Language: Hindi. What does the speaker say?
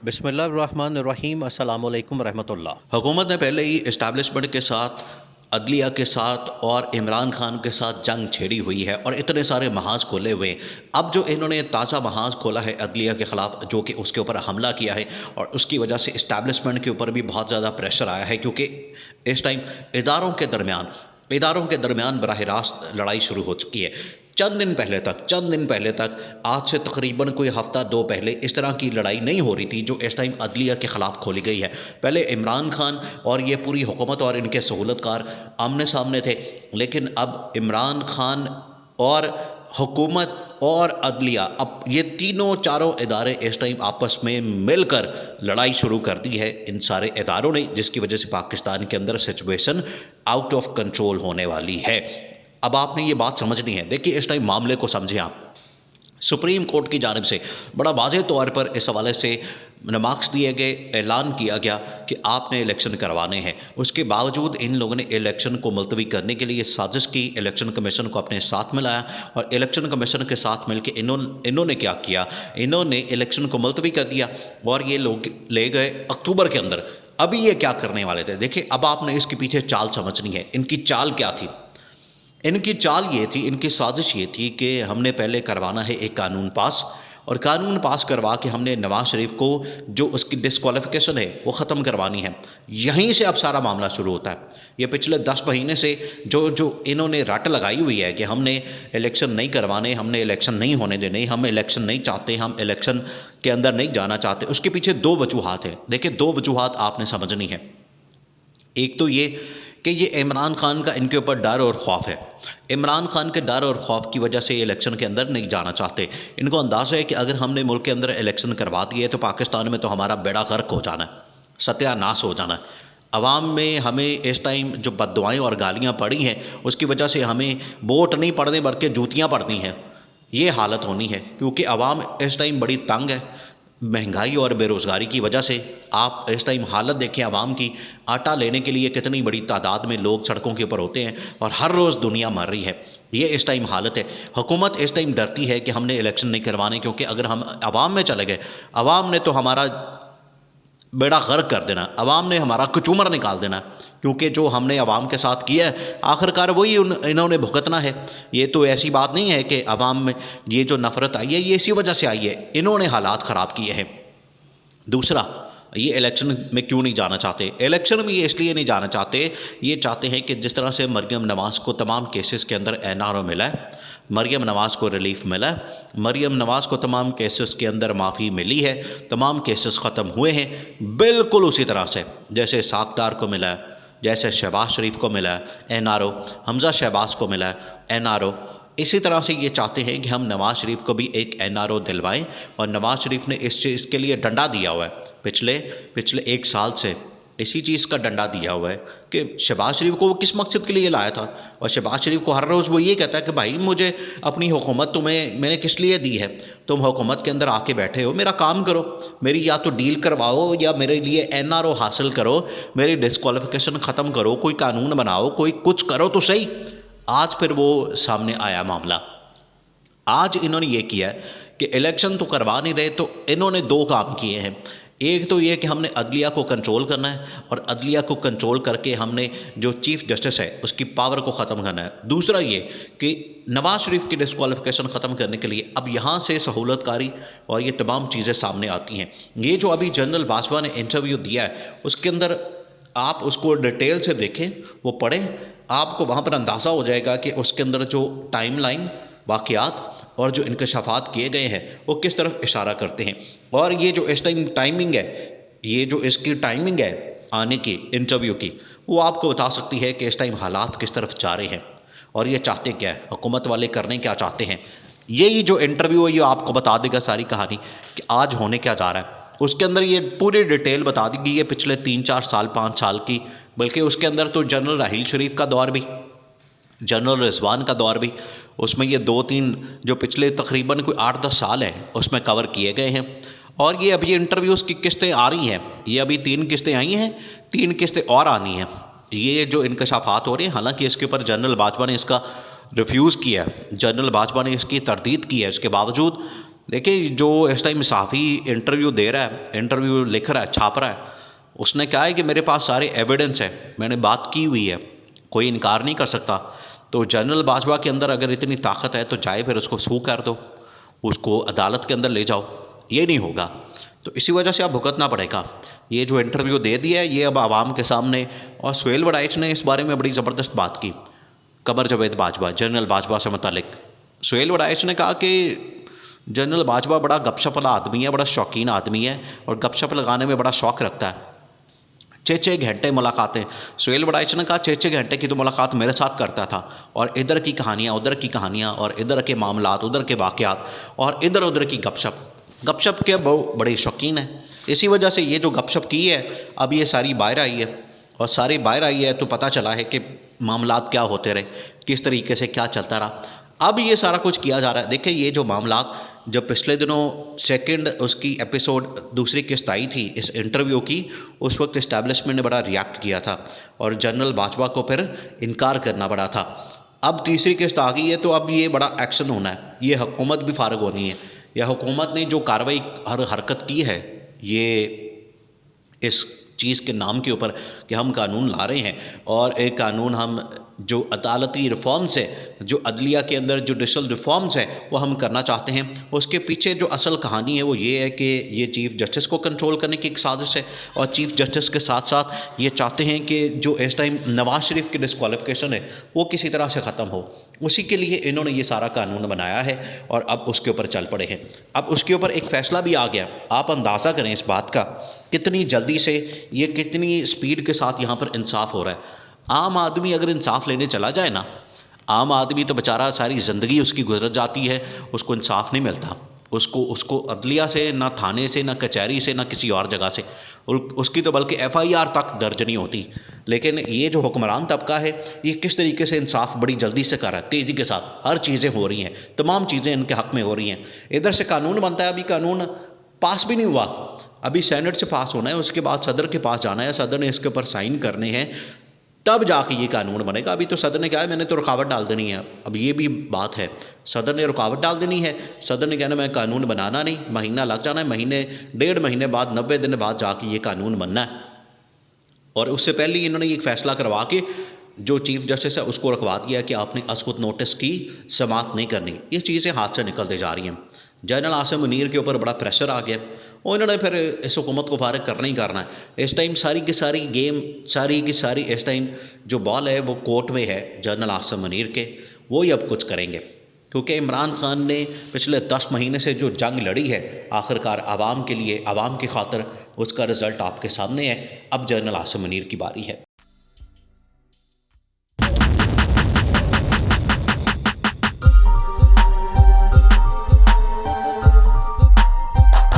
बिस्मिल्लाहिर्रहमानिर्रहीम अस्सलामु अलैकुम रहमतुल्लाह। हुकूमत ने पहले ही इस्टेब्लिशमेंट के साथ, अदलिया के साथ और इमरान खान के साथ जंग छेड़ी हुई है और इतने सारे महाज खोले हुए हैं। अब जो इन्होंने ताज़ा महाज खोला है अदलिया के ख़िलाफ़, जो कि उसके ऊपर हमला किया है और उसकी वजह से इस्टेब्लिशमेंट के ऊपर भी बहुत ज़्यादा प्रेशर आया है, क्योंकि इस टाइम इदारों के दरमियान बराह रास्त लड़ाई शुरू हो चुकी है। चंद दिन पहले तक, आज से तकरीबन कोई हफ़्ता दो पहले, इस तरह की लड़ाई नहीं हो रही थी जो इस टाइम अदलिया के ख़िलाफ़ खोली गई है। पहले इमरान खान और ये पूरी हुकूमत और इनके सहूलतकार आमने सामने थे, लेकिन अब इमरान खान और हुकूमत और अदलिया, अब ये तीनों चारों इदारे इस टाइम आपस में मिलकर लड़ाई शुरू कर दी है इन सारे इदारों ने, जिसकी वजह से पाकिस्तान के अंदर सिचुएशन आउट ऑफ कंट्रोल होने वाली है। अब आपने ये बात समझनी है। देखिए, इस टाइम मामले को समझें आप। सुप्रीम कोर्ट की जानिब से बड़ा वाज़ेह तौर पर इस हवाले से मार्क्स दिए गए, ऐलान किया गया कि आपने इलेक्शन करवाने हैं। उसके बावजूद इन लोगों ने इलेक्शन को मुलतवी करने के लिए साजिश की, इलेक्शन कमीशन को अपने साथ मिलाया और इलेक्शन कमीशन के साथ मिलकर इन्होंने क्या किया, इन्होंने इलेक्शन को मुलतवी कर दिया और ये लोग ले गए अक्टूबर के अंदर। अभी ये क्या करने वाले थे, देखिए अब आपने इसके पीछे चाल समझनी है। इनकी चाल क्या थी? इनकी चाल ये थी, इनकी साजिश ये थी कि हमने पहले करवाना है एक कानून पास, और कानून पास करवा के हमने नवाज़ शरीफ को जो उसकी डिस्क्वालिफिकेशन है वो ख़त्म करवानी है। यहीं से अब सारा मामला शुरू होता है। ये पिछले 10 महीने से जो इन्होंने रट लगाई हुई है कि हमने इलेक्शन नहीं करवाने, हमने इलेक्शन नहीं होने देने, हम इलेक्शन नहीं चाहते, हम इलेक्शन के अंदर नहीं जाना चाहते, उसके पीछे दो वजूहात हैं। देखिए, दो वजूहात आपने समझनी है। एक तो ये कि ये इमरान खान का इनके ऊपर डर और खौफ है। इमरान खान के डर और खौफ की वजह से ये इलेक्शन के अंदर नहीं जाना चाहते। इनको अंदाज़ा है कि अगर हमने मुल्क के अंदर इलेक्शन करवा दिए तो पाकिस्तान में तो हमारा बेड़ा गर्क हो जाना है, सत्यानाश हो जाना है। अवाम में हमें इस टाइम जो बद्दुआएँ और गालियाँ पड़ी हैं, उसकी वजह से हमें वोट नहीं पड़ने बल्कि जूतियाँ पड़नी हैं। ये हालत होनी है, क्योंकि अवाम इस टाइम बड़ी तंग है महंगाई और बेरोज़गारी की वजह से। आप इस टाइम हालत देखें आवाम की, आटा लेने के लिए कितनी बड़ी तादाद में लोग सड़कों के ऊपर होते हैं और हर रोज़ दुनिया मर रही है। ये इस टाइम हालत है। हुकूमत इस टाइम डरती है कि हमने इलेक्शन नहीं करवाने, क्योंकि अगर हम आवाम में चले गए, आवाम ने तो हमारा बेड़ा गर्क कर देना, अवाम ने हमारा कचूमर निकाल देना, क्योंकि जो हमने अवाम के साथ किया है आखिरकार वही इन्होंने भुगतना है। ये तो ऐसी बात नहीं है कि अवाम में ये जो नफ़रत आई है ये इसी वजह से आई है, इन्होंने हालात ख़राब किए हैं। दूसरा, ये इलेक्शन में क्यों नहीं जाना चाहते? इलेक्शन में ये इसलिए नहीं जाना चाहते, ये चाहते हैं कि जिस तरह से मरियम नवाज़ को तमाम केसेस के अंदर एनआरओ मिला है, मरियम नवाज़ को रिलीफ मिला है, मरियम नवाज़ को तमाम केसेस के अंदर माफ़ी मिली है, तमाम केसेस ख़त्म हुए हैं, बिल्कुल उसी तरह से जैसे साकदार को मिला है, जैसे शहबाज शरीफ को मिला है एनआरओ, हमज़ा शहबाज को मिला है एनआरओ। इसी तरह से ये चाहते हैं कि हम नवाज़ शरीफ को भी एक एनआरओ दिलवाएं, और नवाज़ शरीफ ने इस चीज़ के लिए डंडा दिया हुआ है पिछले 1 साल से, इसी चीज़ का डंडा दिया हुआ है कि शहबाज शरीफ को वो किस मकसद के लिए लाया था। और शहबाज शरीफ को हर रोज़ वो ये कहता है कि भाई मुझे अपनी हुकूमत मैंने किस लिए दी है, तुम हुकूमत के अंदर आके बैठे हो, मेरा काम करो, मेरी या तो डील करवाओ या मेरे लिए एनआरओ हासिल करो, मेरी डिस्क्वालिफिकेशन ख़त्म करो, कोई कानून बनाओ, कोई कुछ करो तो सही। आज फिर वो सामने आया मामला। आज इन्होंने ये किया है कि इलेक्शन तो करवा नहीं रहे, तो इन्होंने 2 काम किए हैं। एक तो ये कि हमने अदलिया को कंट्रोल करना है, और अदलिया को कंट्रोल करके हमने जो चीफ़ जस्टिस है उसकी पावर को ख़त्म करना है। दूसरा ये कि नवाज़ शरीफ की डिस्क्वालिफिकेशन ख़त्म करने के लिए अब यहाँ से सहूलतकारी और ये तमाम चीज़ें सामने आती हैं। ये जो अभी जनरल बाजवा ने इंटरव्यू दिया है उसके अंदर आप उसको डिटेल से देखें, वो पढ़ें, आपको वहाँ पर अंदाज़ा हो जाएगा कि उसके अंदर जो टाइमलाइन, वाक़यात और जो इंकशाफात किए गए हैं वो किस तरफ इशारा करते हैं। और ये जो इस टाइम टाइमिंग है, ये जो इसकी टाइमिंग है आने की इंटरव्यू की, वो आपको बता सकती है कि इस टाइम हालात किस तरफ जा रहे हैं और ये चाहते क्या है, हुकूमत वाले करने क्या चाहते हैं। यही जो इंटरव्यू है ये आपको बता देगा सारी कहानी कि आज होने क्या जा रहा है। उसके अंदर ये पूरी डिटेल बता दी गई है पिछले 3-4 साल 5 साल की, बल्कि उसके अंदर तो जनरल राहील शरीफ का दौर भी, जनरल रिजवान का दौर भी, उसमें ये 2-3 जो पिछले तकरीबन कोई 8-10 साल हैं उसमें कवर किए गए हैं। और ये अभी इंटरव्यूज़ की किस्तें आ रही हैं, ये अभी 3 किस्तें आई हैं, 3 किस्तें और आनी हैं। ये जो इंकशाफात हो रहे हैं, हालांकि इसके ऊपर जनरल बाजवा ने इसका रिफ्यूज़ किया है, जनरल बाजवा ने इसकी तरदीद की है, इसके बावजूद देखिए, जो इस टाइम सहाफ़ी इंटरव्यू दे रहा है, इंटरव्यू लिख रहा है, छाप रहा है, उसने कहा है कि मेरे पास सारे एविडेंस है, मैंने बात की हुई है, कोई इनकार नहीं कर सकता। तो जनरल बाजवा के अंदर अगर इतनी ताकत है तो जाए फिर उसको सू कर दो, उसको अदालत के अंदर ले जाओ। ये नहीं होगा, तो इसी वजह से अब भुगतना पड़ेगा। ये जो इंटरव्यू दे दिया है ये अब आवाम के सामने, और सुहेल वड़ाइच ने इस बारे में बड़ी ज़बरदस्त बात की। कमर जावेद बाजवा, जनरल बाजवा से मुतालिक सुहेल वड़ाइच ने कहा कि जनरल बाजवा बड़ा गपशप वाला आदमी है, बड़ा शौकीन आदमी है और गपशप लगाने में बड़ा शौक़ रखता है। 6-6 घंटे मुलाकातें, सुहेल वड़ाइच ने कहा 6-6 घंटे की तो मुलाकात मेरे साथ करता था, और इधर की कहानियाँ उधर की कहानियाँ, और इधर के मामलात उधर के वाक़यात, और इधर उधर की गपशप के बड़े शौकीन है। इसी वजह से ये जो गपशप की है अब ये सारी बाहर आई है, और सारी बाहर आई है तो पता चला है कि मामलात क्या होते रहे, किस तरीके से क्या चलता रहा। अब ये सारा कुछ किया जा रहा है। देखिए, ये जो मामलात जब पिछले दिनों सेकंड उसकी एपिसोड दूसरी किस्त आई थी इस इंटरव्यू की, उस वक्त इस्टेब्लिशमेंट ने बड़ा रिएक्ट किया था और जनरल बाजवा को फिर इनकार करना पड़ा था। अब तीसरी किस्त आ गई है तो अब ये बड़ा एक्शन होना है, ये हुकूमत भी फारग होनी है। या हुकूमत ने जो कार्रवाई हरकत की है, ये इस चीज़ के नाम के ऊपर कि हम कानून ला रहे हैं, और एक कानून हम जो अदालती रिफॉर्म्स है, जो अदलिया के अंदर जुडिशल रिफॉर्म्स हैं वो हम करना चाहते हैं, उसके पीछे जो असल कहानी है वो ये है कि ये चीफ़ जस्टिस को कंट्रोल करने की एक साजिश है, और चीफ़ जस्टिस के साथ साथ ये चाहते हैं कि जो इस टाइम नवाज शरीफ की डिस्क्वालिफिकेशन है वो किसी तरह से ख़त्म हो। उसी के लिए इन्होंने ये सारा कानून बनाया है और अब उसके ऊपर चल पड़े हैं। अब उसके ऊपर एक फ़ैसला भी आ गया। आप अंदाज़ा करें इस बात का कितनी जल्दी से, ये कितनी स्पीड के साथ यहाँ पर इंसाफ हो रहा है। आम आदमी अगर इंसाफ लेने चला जाए ना, आम आदमी तो बेचारा सारी ज़िंदगी उसकी गुजर जाती है, उसको इंसाफ नहीं मिलता। उसको अदलिया से, ना थाने से, ना कचहरी से, ना किसी और जगह से, उसकी तो बल्कि FIR तक दर्ज नहीं होती। लेकिन ये जो हुक्मरान तबका है ये किस तरीके से इंसाफ बड़ी जल्दी से कर रहा है, तेज़ी के साथ हर चीज़ें हो रही हैं, तमाम चीज़ें इनके हक़ में हो रही हैं। इधर से कानून बनता है, अभी कानून पास भी नहीं हुआ, अभी सेनेट से पास होना है, उसके बाद सदर के पास जाना है, सदर ने इसके ऊपर साइन करने हैं, तब जाके ये कानून बनेगा। अभी तो सदर ने कहा है मैंने तो रुकावट डाल देनी है। अब ये भी बात है, सदर ने रुकावट डाल देनी है, सदर ने कहना मैं कानून बनाना नहीं, महीना लग जाना है, महीने 1.5 महीने बाद 90 दिन बाद जाके ये कानून बनना है। और उससे पहले ही इन्होंने एक फ़ैसला करवा के जो चीफ़ जस्टिस है उसको रखवा दिया कि आपने असकुत नोटिस की समात नहीं करनी। ये चीज़ें हाथ से निकलते जा रही हैं। जनरल आसिम मुनीर के ऊपर बड़ा प्रेशर आ गया और इन्होंने फिर इस हुकूमत को फारिग करना ही करना है। इस टाइम सारी की सारी गेम, सारी की सारी इस टाइम जो बॉल है वो कोर्ट में है जनरल आसिम मुनीर के, वो ही अब कुछ करेंगे। क्योंकि इमरान खान ने पिछले 10 महीने से जो जंग लड़ी है आखिरकार आवाम के लिए, आवाम की खातिर, उसका रिज़ल्ट आपके सामने है। अब जनरल आसिम मुनीर की बारी है।